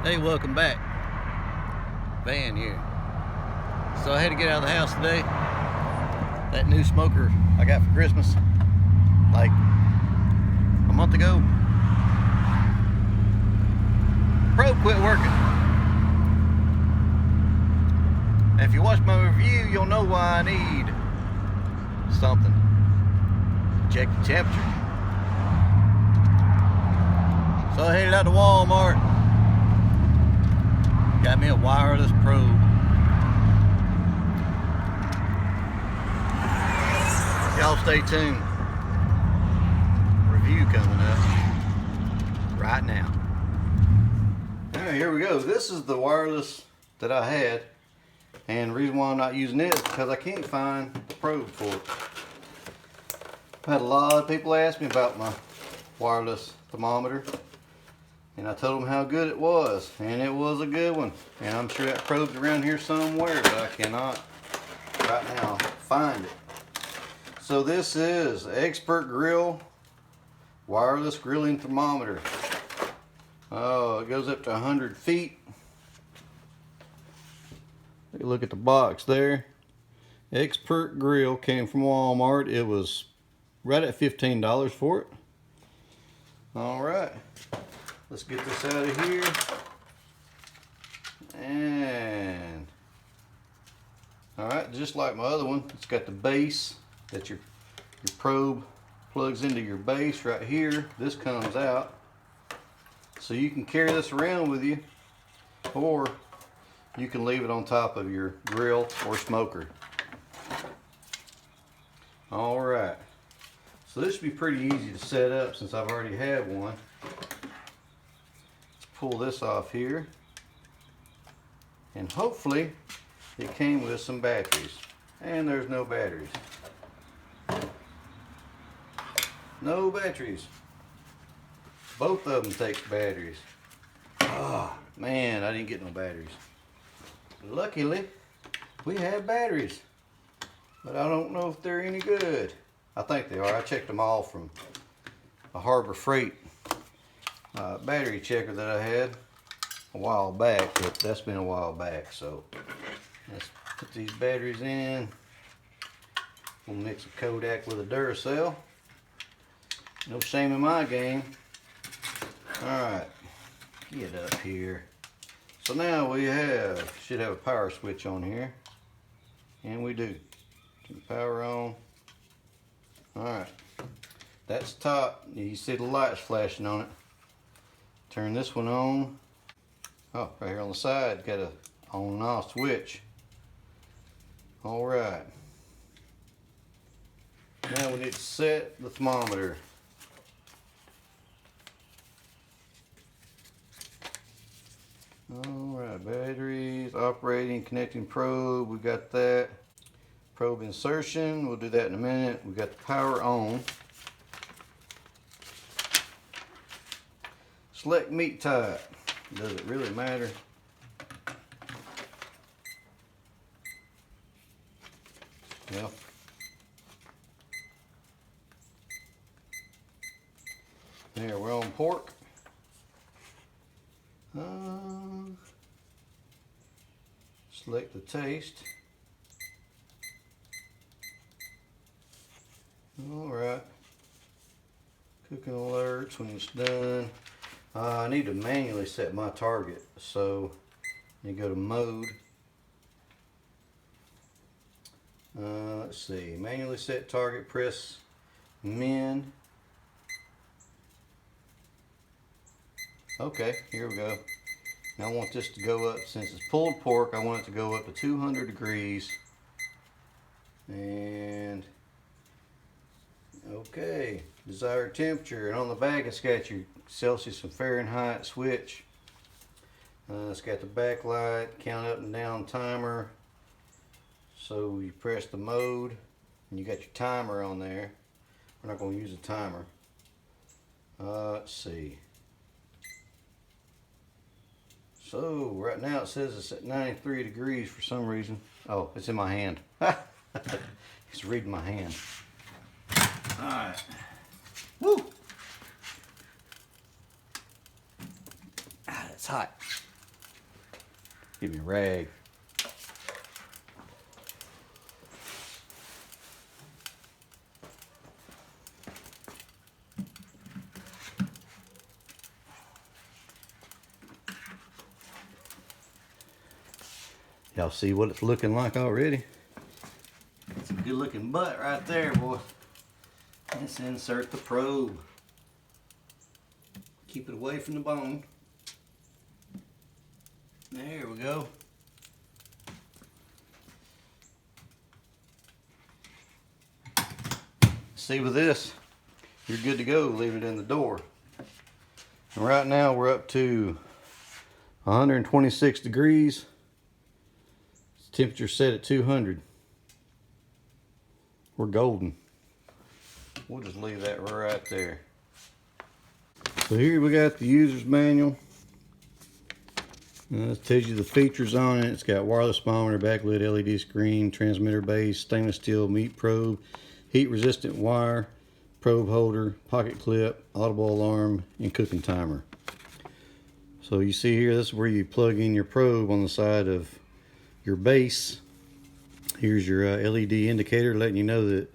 Hey, welcome back. Van here. So I had to get out of the house today. That new smoker I got for Christmas, like a month ago, probe quit working. And if you watch my review, you'll know why I need something to check the temperature. So I headed out to Walmart. Got me a wireless probe. Y'all stay tuned. Review coming up right now. Alright, here we go. This is the wireless that I had. And the reason why I'm not using it is because I can't find the probe for it. I've had a lot of people ask me about my wireless thermometer. And I told them how good it was, and it was a good one. And I'm sure that probe's around here somewhere, but I cannot right now find it. So this is Expert Grill wireless grilling thermometer. Oh, it goes up to 100 feet. Take a look at the box there. Expert Grill came from Walmart. It was right at $15 for it. All right. Let's get this out of here. And alright, just like my other one, it's got the base that your probe plugs into your base right here. This comes out. So you can carry this around with you, or you can leave it on top of your grill or smoker. Alright. So this should be pretty easy to set up since I've already had one. Pull this off here, and hopefully it came with some batteries, and there's no batteries. No batteries. Both of them take batteries. Oh man, I didn't get no batteries. Luckily we have batteries, but I don't know if they're any good. I think they are. I checked them all from a Harbor Freight battery checker that I had a while back, but that's been a while back. So let's put these batteries in. We'll mix a Kodak with a Duracell. No shame in my game. Alright, get up here. So now we should have a power switch on here, and we do. Turn the power on. Alright, that's top. You see the lights flashing on it. Turn this one on. Oh, right here on the side, got a on and off switch. All right. Now we need to set the thermometer. All right, batteries, operating, connecting probe. We got that. Probe insertion. We'll do that in a minute. We got the power on. Select meat type. Does it really matter? Well, there, we're on pork. Select the taste. All right. Cooking alerts when it's done. I need to manually set my target, so you go to mode. Let's see, manually set target, press min. Okay, here we go. Now I want this to go up, since it's pulled pork, I want it to go up to 200 degrees. And okay, desired temperature, and on the back it's got your Celsius and Fahrenheit switch. It's got the backlight, count up and down timer. So you press the mode and you got your timer on there. We're not going to use a timer. Let's see. So right now it says it's at 93 degrees for some reason. Oh, it's in my hand. It's reading my hand. Alright. Woo! Ah, that's hot. Give me a rag. Y'all see what it's looking like already? It's a good looking butt right there, boy. Let's insert the probe. Keep it away from the bone. There we go. See, with this, you're good to go. Leave it in the door. And right now we're up to 126 degrees. Temperature set at 200. We're golden. We'll just leave that right there. So here we got the user's manual. It tells you the features on it. It's got wireless thermometer, backlit LED screen, transmitter base, stainless steel meat probe, heat resistant wire, probe holder, pocket clip, audible alarm, and cooking timer. So you see here, this is where you plug in your probe on the side of your base. Here's your LED indicator letting you know that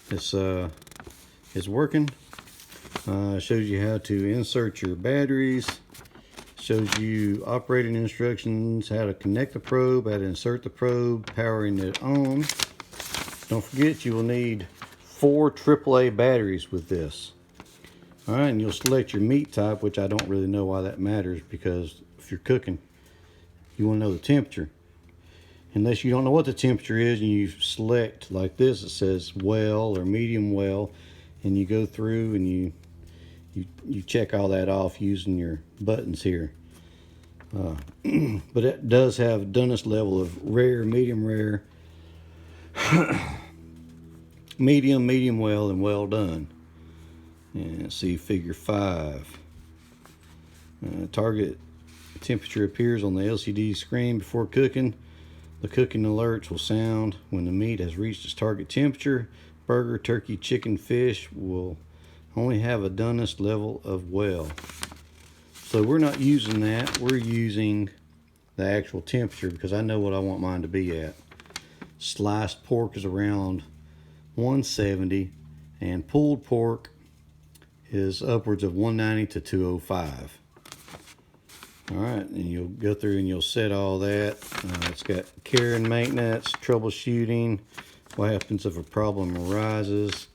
it's working. Shows you how to insert your batteries. Shows you operating instructions, how to connect the probe, how to insert the probe, powering it on. Don't forget you will need 4 AAA batteries with this. Alright, and you'll select your meat type, which I don't really know why that matters, because if you're cooking, you want to know the temperature. Unless you don't know what the temperature is and you select like this, it says well or medium well, and you go through and you check all that off using your buttons here. But it does have doneness level of rare, medium rare, medium, medium well, and well done. And see figure 5. Target temperature appears on the LCD screen before cooking. The cooking alerts will sound when the meat has reached its target temperature. Burger, turkey, chicken, fish will only have a doneness level of well. So we're not using that. We're using the actual temperature because I know what I want mine to be at. Sliced pork is around 170 and pulled pork is upwards of 190 to 205. Alright, and you'll go through and you'll set all that. It's got care and maintenance, troubleshooting, what happens if a problem arises.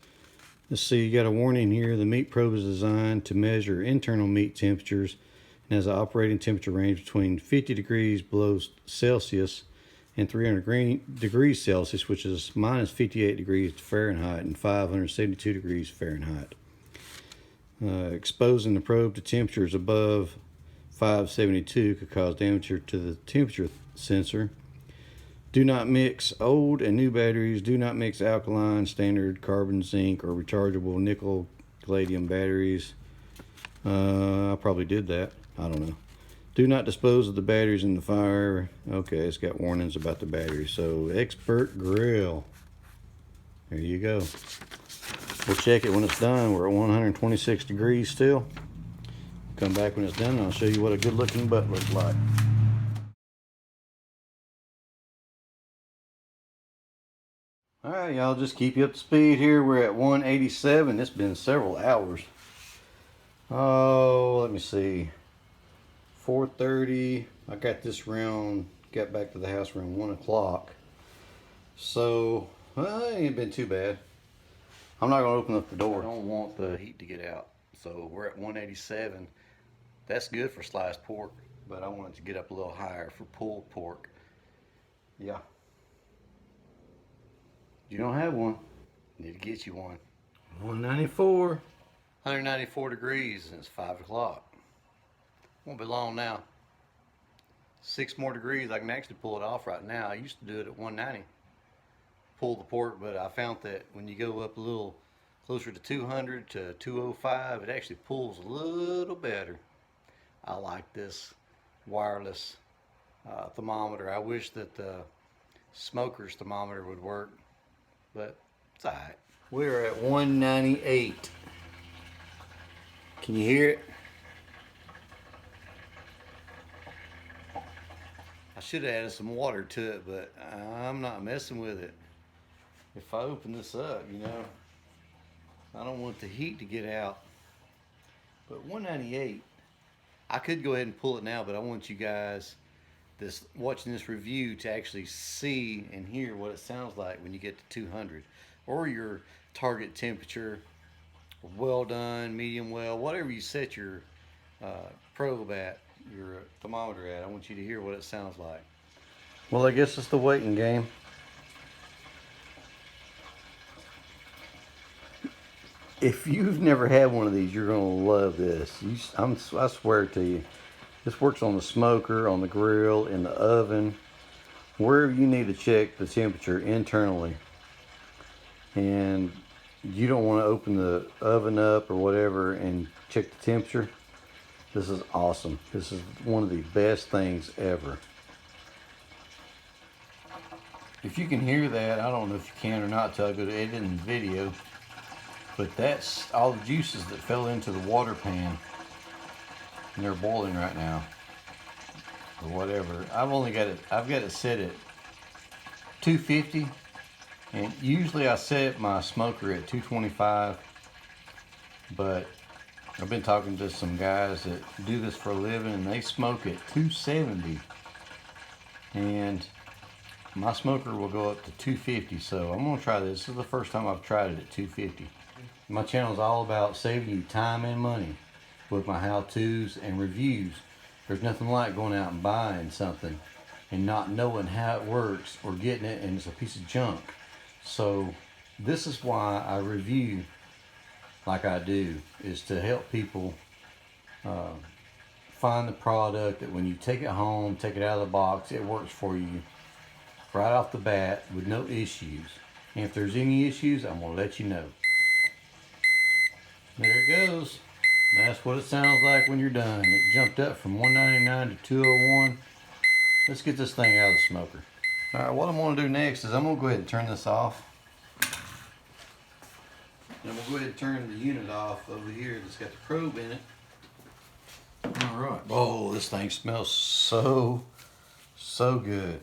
Let's see, you got a warning here. The meat probe is designed to measure internal meat temperatures and has an operating temperature range between 50 degrees below Celsius and 300 degrees Celsius, which is minus 58 degrees Fahrenheit and 572 degrees Fahrenheit. Exposing the probe to temperatures above 572 could cause damage to the temperature sensor. Do not mix old and new batteries. Do not mix alkaline, standard, carbon, zinc, or rechargeable nickel palladium batteries. I probably did that. I don't know. Do not dispose of the batteries in the fire. Okay, it's got warnings about the batteries. So, expert grill. There you go. We'll check it when it's done. We're at 126 degrees still. Come back when it's done and I'll show you what a good looking butt looks like. Alright, y'all, just keep you up to speed here. We're at 187. It's been several hours. Oh, let me see. 4:30. I got this around, got back to the house around 1 o'clock. So, well, it ain't been too bad. I'm not going to open up the door. I don't want the heat to get out. So we're at 187. That's good for sliced pork, but I want it to get up a little higher for pulled pork. Yeah. You don't have one. Need to get you one. 194. 194 degrees and it's 5 o'clock. Won't be long now. 6 more degrees, I can actually pull it off right now. I used to do it at 190. Pull the pork, but I found that when you go up a little closer to 200 to 205, it actually pulls a little better. I like this wireless thermometer. I wish that the smoker's thermometer would work, but it's alright. We're at 198. Can you hear it? I should have added some water to it, but I'm not messing with it. If I open this up, you know, I don't want the heat to get out. But 198, I could go ahead and pull it now, but I want you guys that's watching this review to actually see and hear what it sounds like when you get to 200, or your target temperature, well done, medium well, whatever you set your probe at, your thermometer at. I want you to hear what it sounds like. Well, I guess it's the waiting game. If you've never had one of these, you're gonna love this. I swear to you, this works on the smoker, on the grill, in the oven, wherever you need to check the temperature internally. And you don't want to open the oven up or whatever and check the temperature. This is awesome. This is one of the best things ever. If you can hear that, I don't know if you can or not till I go to editing the video, but that's all the juices that fell into the water pan, and they're boiling right now, or whatever. I've got it set at 250, and usually I set my smoker at 225, but I've been talking to some guys that do this for a living, and they smoke at 270, and my smoker will go up to 250, so I'm gonna try this. This is the first time I've tried it at 250. My channel is all about saving you time and money with my how-tos and reviews. There's nothing like going out and buying something and not knowing how it works, or getting it and it's a piece of junk. So this is why I review like I do, is to help people find the product that when you take it home, take it out of the box, it works for you right off the bat with no issues. And if there's any issues, I'm gonna let you know. There it goes. That's what it sounds like when you're done. It jumped up from 199 to 201. Let's get this thing out of the smoker. All right, what I'm gonna do next is I'm gonna go ahead and turn this off. And we'll go ahead and turn the unit off over here that's got the probe in it. All right. Oh, this thing smells so good.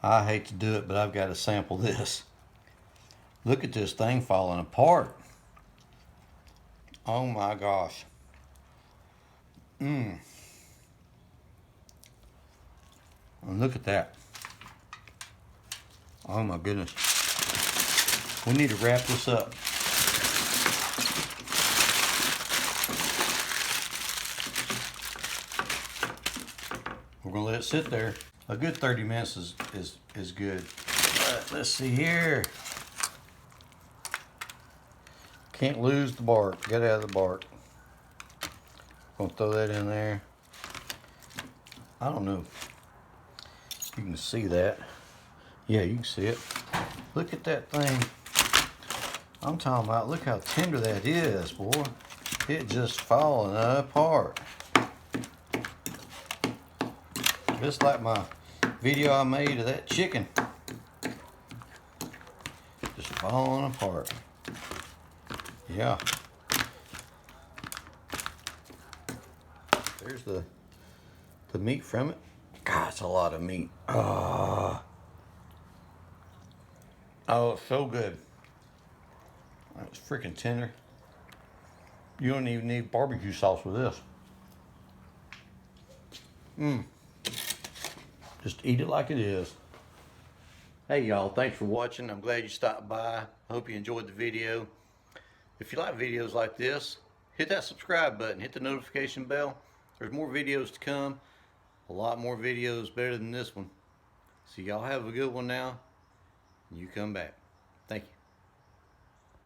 I hate to do it, but I've got to sample this. Look at this thing falling apart. Oh my gosh. And look at that. Oh my goodness. We need to wrap this up. We're gonna let it sit there. A good 30 minutes is good. But let's see here. Can't lose the bark. Get out of the bark. Gonna throw that in there. I don't know if you can see that. Yeah, you can see it. Look at that thing. I'm talking about, look how tender that is, boy. It just falling apart. Just like my video I made of that chicken. Just falling apart. Yeah. There's the meat from it. God, it's a lot of meat. Oh, it's so good. It's freaking tender. You don't even need barbecue sauce with this. Just eat it like it is. Hey y'all, thanks for watching. I'm glad you stopped by. I hope you enjoyed the video. If you like videos like this, hit that subscribe button, hit the notification bell. There's more videos to come. A lot more videos better than this one. So y'all have a good one now. You come back.